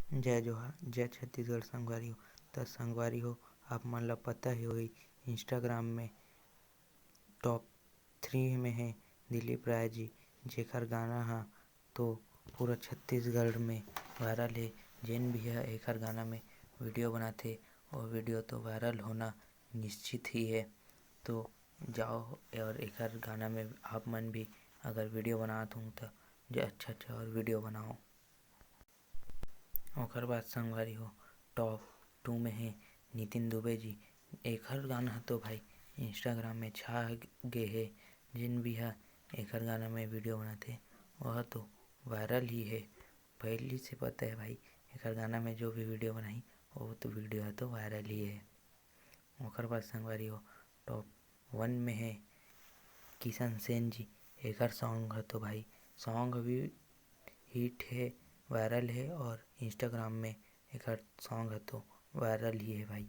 जय जोहार, जय छत्तीसगढ़ संगवारी हो। त संगवारी हो, आप मन ल पता ही होही इंस्टाग्राम में टॉप 3 में है दिलीप राय जी, जेकर गाना ह तो पूरा छत्तीसगढ़ में वायरल हे। जेन भी है एकर गाना में वीडियो बनाथे और वीडियो तो वायरल होना निश्चित ही है। तो जाओ और एकर गाना में आप मन भी अगर वीडियो बनात हो तो अच्छा और वीडियो बनाओ। ओकर बाद संगवारी हो टॉप 2 में है नितिन दुबे जी। एकर गाना ह तो भाई इंस्टाग्राम में छा गे हे। जेन भी है एकर गाना में वीडियो बनाथे वह तो वायरल ही है। पहले से पता है भाई एकर गाना में जो भी वीडियो बनाही वो तो वीडियो है तो वायरल ही है। ओकर बाद संगवारी हो टॉप 1 में है किशन सेन जी। एकर सॉन्ग है तो भाई सॉन्ग भी हिट है, वायरल है और इंस्टाग्राम में एकर सॉन्ग है तो वायरल ही है भाई।